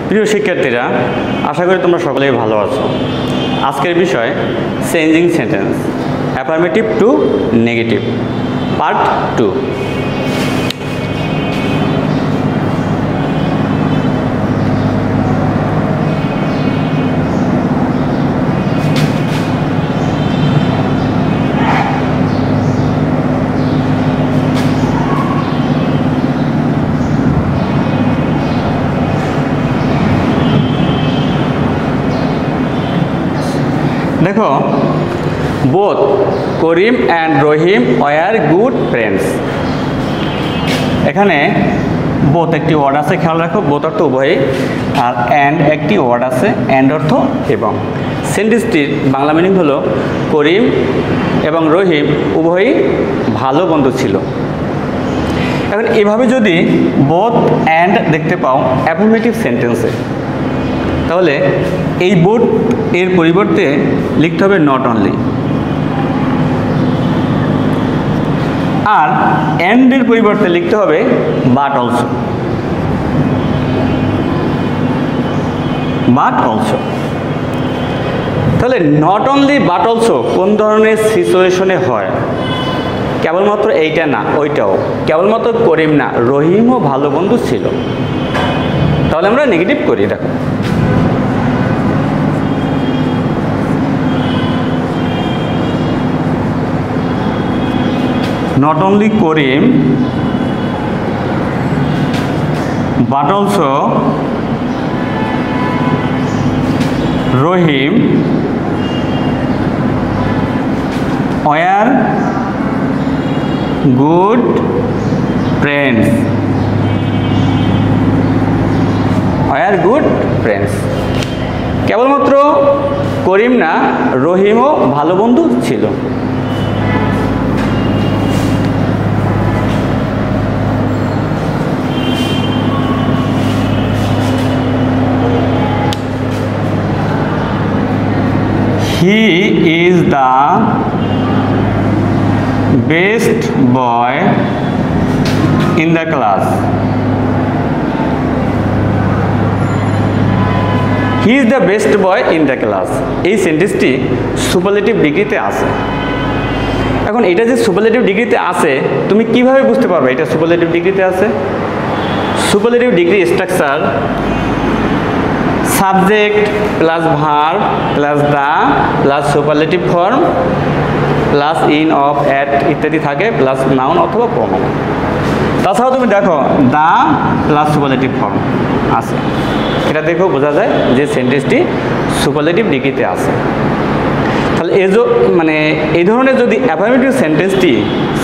প্রিয় শিক্ষার্থীরা, আশা করি তোমরা সকলেই ভালো আছো। আজকের বিষয় changing sentence, affirmative to negative, part 2। দেখো, both Karim and Rahim were good friends. এখানে বোথ একটি ওয়ার্ড আছে, খেয়াল রাখো, বোথ অর্থ উভয়ই, আর অ্যান্ড একটি ওয়ার্ড আছে, অ্যান্ড অর্থ এবং। সেন্টেন্সটির বাংলা মিনিং হলো করিম এবং রহিম উভয়ই ভালো বন্ধু ছিল। এখন এভাবে যদি বোথ অ্যান্ড দেখতে পাও অ্যাফার্মেটিভ সেন্টেন্সে, তাহলে এই বোথ এর পরিবর্তে লিখতে হবে নট অনলি, আর অ্যান্ড এর পরিবর্তে লিখতে হবে বাট অলসো, বাট অলসো। তাহলে নট অনলি বাট অলসো কোন ধরনের সিচুয়েশনে হয়? কেবলমাত্র এইটা না, ওইটাও। কেবলমাত্র করিম না, রহিমও ভালো বন্ধু ছিল। তাহলে আমরা নেগেটিভ করি। দেখো, not only Karim but also Rahim were good friends, were good friends। কেবলমাত্র করিম না, রহিমও ভালো বন্ধু ছিল। He is the best boy in the class. He is the best boy in the class। এই সেন্টেন্সটি সুপারলেটিভ ডিগ্রিতে আছে। এখন এটা যে সুপারলেটিভ ডিগ্রিতে আছে, তুমি কিভাবে বুঝতে পারবে এটা সুপারলেটিভ ডিগ্রিতে আছে? Superlative degree structure subject plus verb plus the plus superlative form plus in, of, at ইত্যাদি থাকে, প্লাস নাউন অথবা প্রোনাউন। তাছাড়াও তুমি দেখো দা প্লাস সুপারলেটিভ ফর্ম আছে। এটা দেখো বোঝা যায় যে সেন্টেন্সটি সুপারলেটিভ ডিগ্রিতে আছে। তাহলে মানে এই ধরনের যদি অ্যাফার্মেটিভ সেন্টেন্সটি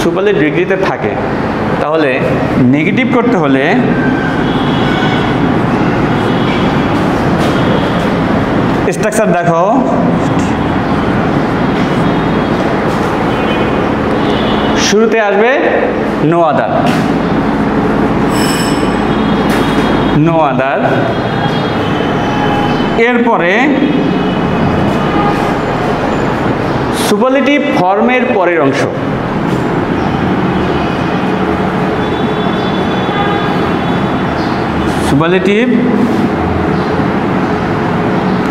সুপারলেটিভ ডিগ্রিতে থাকে, তাহলে নেগেটিভ করতে হলে স্ট্রাকচার দেখো, শুরুতে আসবে নো আদার, নো আদার, এরপরে সুপারলেটিভ ফর্মের পরের অংশ, সুপারলেটিভ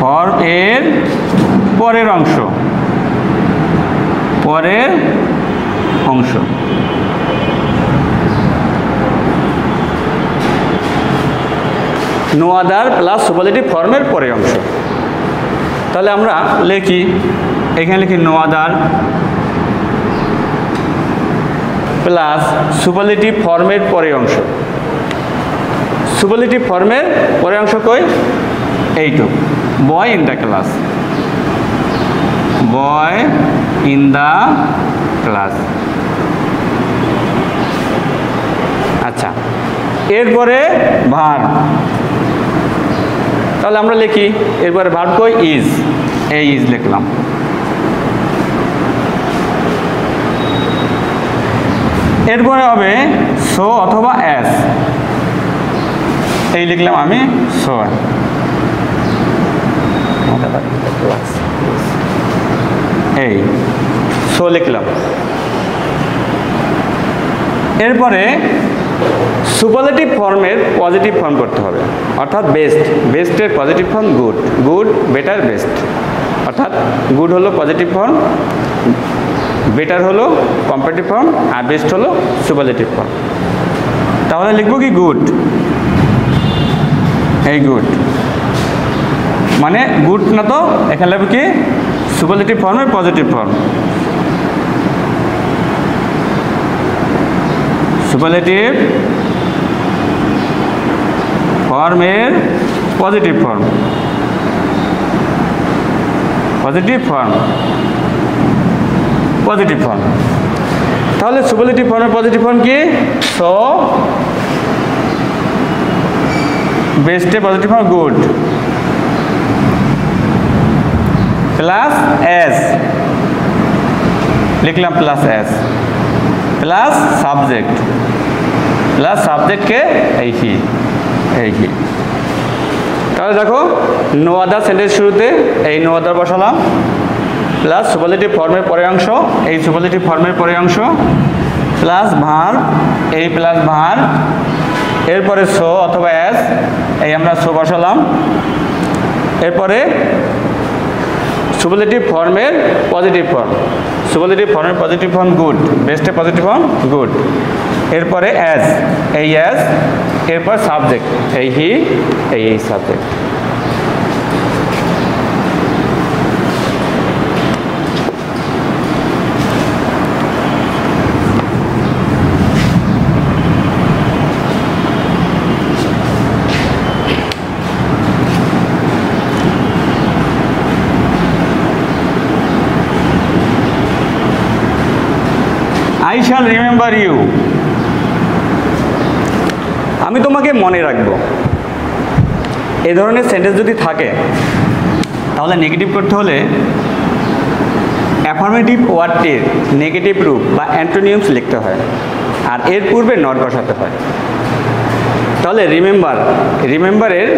ফর্ম এর পরের অংশ, পরের অংশ। নো আদার প্লাস সুপারলেটিভ ফর্মের পরের অংশ। তাহলে আমরা লিখি, এখানে লিখি নো আদার প্লাস সুপারলেটিভ ফর্মের পরের অংশ। সুপারলেটিভ ফর্মের পরের অংশ কই? এইটুকু, boy in the class, boy in the class. আচ্ছা, এরপরে ভার্ব। তাহলে আমরা লিখি এরপরে ভার্ব কই? ইজ, এই ইজ লিখলাম। এরপরে হবে সো অথবা অ্যাজ, এই লিখলাম আমি সো। এই সো লিখলাম। এরপরে সুপারলেটিভ ফর্মের পজিটিভ ফর্ম করতে হবে, অর্থাৎ বেস্টের positive form good, better, best. অর্থাৎ গুড হলো পজিটিভ ফর্ম, বেটার হলো কম্পারেটিভ ফর্ম, আর বেস্ট হলো সুপারলেটিভ ফর্ম। তাহলে লিখবো কি গুড, এই গুড মানে গুড না, তো এখানে লিখবো কি সুপারলেটিভ ফর্মের পজিটিভ ফর্ম, সুপারলেটিভ ফর্মের positive form, positive form, positive form. তাহলে সুপারলেটিভ ফর্মের পজিটিভ ফর্ম কি? সো বেস্টে positive form good plus as, লিখলাম plus as, plus subject, plus সাবজেক্টকে এই হি, এই হি। তাহলে দেখো নো আদার সেন্টেন্স শুরুতে এই নো আদার বসালাম, প্লাস সুপারলেটিভ ফর্মের পরের অংশ, এই সুপারলেটিভ ফর্মের পরের অংশ, প্লাস ভার্ব, এই প্লাস ভার্ব, এরপরে সো অথবা অ্যাজ, এই আমরা সো বসালাম, এরপরে সুপারলেটিভ ফর্মের পজিটিভ ফর্ম, সুপারলেটিভ ফর্মের পজিটিভ ফর্ম গুড, বেস্টের পজিটিভ ফর্ম গুড, এরপরে অ্যাজ, এই অ্যাজ, এরপর সাবজেক্ট, এই হি, এই subject. I shall remember you, আমি তোমাকে মনে রাখবো। এই ধরনের সেন্টেন্স যদি থাকে তাহলে নেগেটিভ করতে হলে অ্যাফার্মেটিভ ওয়ার্ডটির নেগেটিভ রূপ বা অ্যান্টোনিমস লিখতে হয়, আর এর পূর্বে নট বসাতে হয়। তাহলে রিমেম্বারের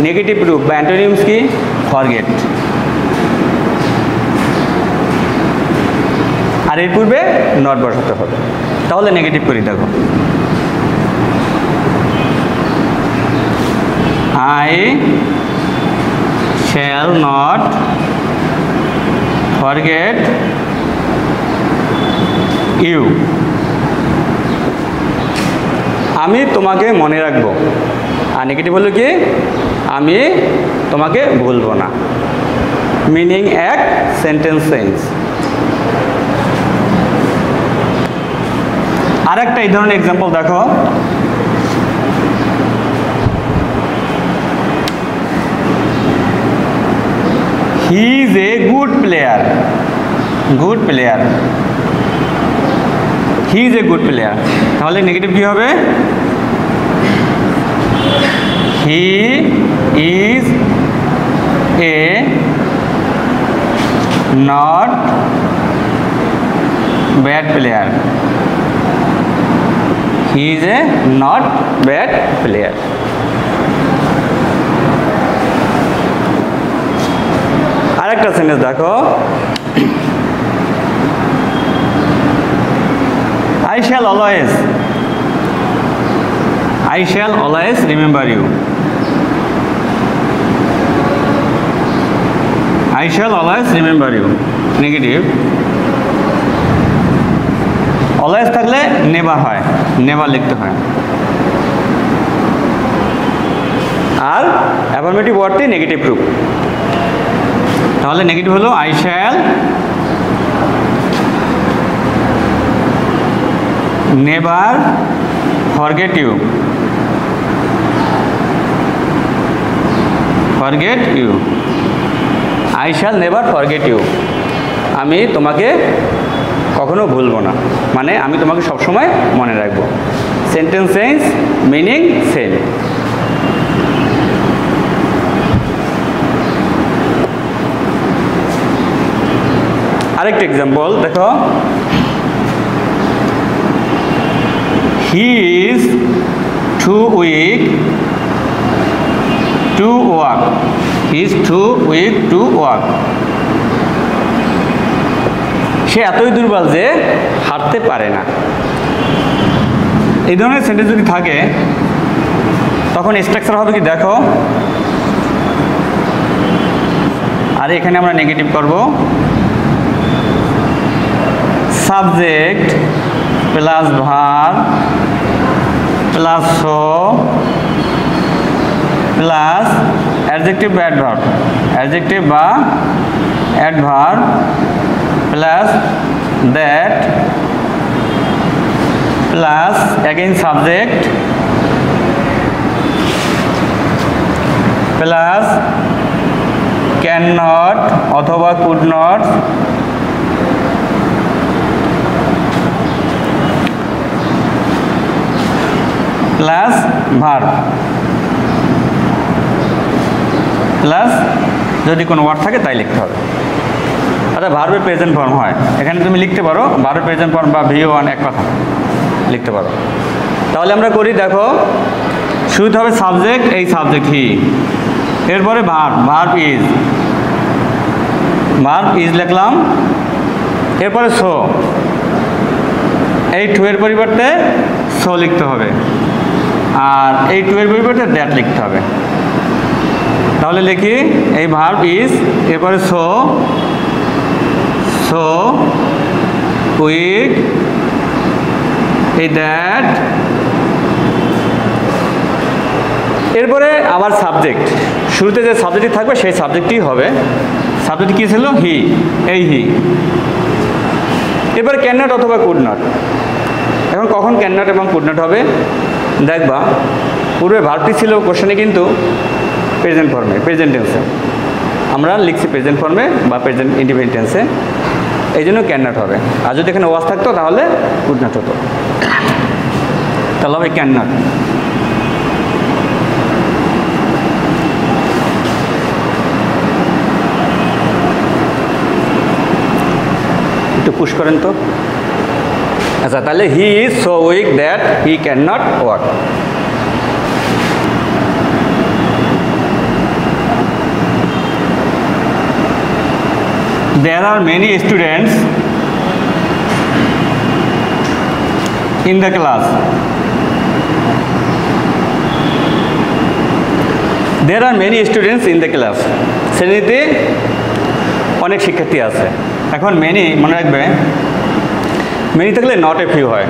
নেগেটিভ রূপ বা অ্যান্টোনিমস কি? ফরগেট, আর এর পূর্বে নট বসাতে হবে। তাহলে নেগেটিভ করি, দেখো I shall not forget you, আমি তোমাকে মনে রাখবো। আর নেগেটিভ হলো কি? আমি তোমাকে ভুলবো না। মিনিং এক, সেন্টেন্স চেঞ্জ। আর একটা এই ধরনের এক্সাম্পল দেখো, he is a good player, good player, he is a good player. তাহলে নেগেটিভ কি হবে? He is a not bad player, he is a not bad player. আরেকটা সেন্টেন্স দেখো, I shall always remember you, I shall always remember you। Negative, always থাকলে never হয়, never লিখতে হয়। আর affirmative ওয়ার্ডটি negative রূপ, তাহলে নেগেটিভ হলো I shall never forget you, forget you, I shall never forget you, আমি তোমাকে কখনো ভুলবো না, মানে আমি তোমাকে সবসময় মনে রাখবো। Sentence change, meaning same. আরেকটা এক্সাম্পল দেখো, he is too weak to walk, he is too weak to walk, সে এতই দুর্বল যে হাঁটতে পারে না। এই ধরনের সেন্টেন্স যদি থাকে তখন স্ট্রাকচার হবে কি দেখো, আর এখানে আমরা নেগেটিভ করব, subject plus verb plus so plus adjective বা অ্যাডভার্ব, অ্যাডজেক্টিভ বা adverb plus that plus again subject plus can not অথবা could not plus verb plus যদি কোনো ওয়ার্ড থাকে তাই লিখতে হবে। আচ্ছা, ভার্বের প্রেজেন্ট ফর্ম হয়, এখানে তুমি লিখতে পারো ভার্বের প্রেজেন্ট ফর্ম বা VO1 এক কথা লিখতে পারো। তাহলে আমরা করি দেখো, শুরুতে হবে সাবজেক্ট, এই সাবজেক্ট হি, এরপরে ভার্ব, ভার্ব ইজ লিখলাম, এরপরে সো, এই টু এর পরিবর্তে সো লিখতে হবে, আর এই টু এর পরিবর্তে দ্যাট লিখতে হবে। তাহলে লিখি এই ভার্ব ইজ, এরপরে সো, উইথ, এই দ্যাট, এরপরে আবার সাবজেক্ট, শুরুতে যে সাবজেক্টটি থাকবে সেই সাবজেক্টই হবে। সাবজেক্ট কী ছিল? হি, এই হি। এবার ক্যান নট অথবা কুড নট। এখন কখন ক্যান নট এবং কুড নট হবে দেখবা, পূর্বে ভার্বটি ছিল কোশ্চেনে কিন্তু প্রেজেন্ট ফর্মে, প্রেজেন্ট টেন্সে, আমরা লিখছি প্রেজেন্ট ফর্মে বা প্রেজেন্ট ইন্ডিপেন্ডেন্ট টেন্সে, এই জন্য ক্যান নট হবে। আর যদি এখানে ওয়াজ থাকতো তাহলে কুড নট হতো, তাহলে হবে ক্যান নট। একটু পুশ করেন তো। আচ্ছা, তাহলে he is so weak that he can not walk. There are many students in the class. There are many students in the class. শ্রেণীতে অনেক শিক্ষার্থী আছে। এখন মেনি মনে রাখবে, মেনি থাকলে নট এ ফিউ হয়,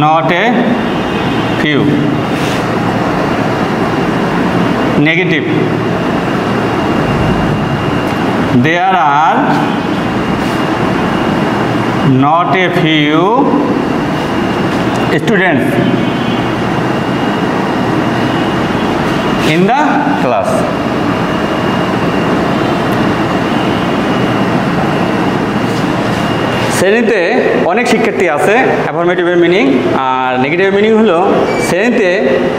not a few. Negative, there are not a few students in the class. শ্রেণীতে অনেক শিক্ষার্থী আছে, অ্যাফার্মেটিভের মিনিং। আর নেগেটিভের মিনিং হলো শ্রেণীতে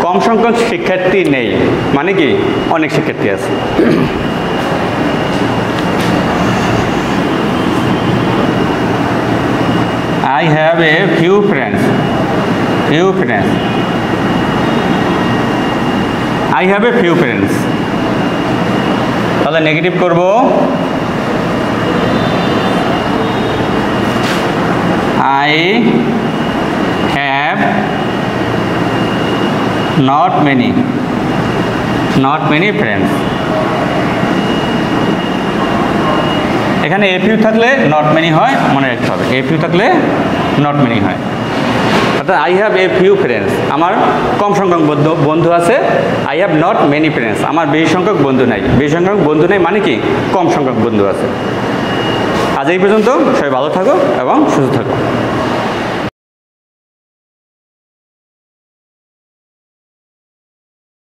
কম সংখ্যক শিক্ষার্থী নেই, মানে কি অনেক শিক্ষার্থী আছে। I have a few friends. I have a few friends. তাহলে নেগেটিভ করব, I have not many friends. এখানে এ ফিউ থাকলে নট মেনি হয়, মনে রাখতে হবে। এ ফিউ থাকলে নট মেনি হয়। অর্থাৎ I have a few friends, আমার কম সংখ্যক বন্ধু আছে। I have not many friends, আমার বেশি সংখ্যক বন্ধু নাই। বেশি সংখ্যক বন্ধু নেই মানে কি কম সংখ্যক বন্ধু আছে। আজ এই পর্যন্ত, সবাই ভালো থাকো এবং সুস্থ থাকো।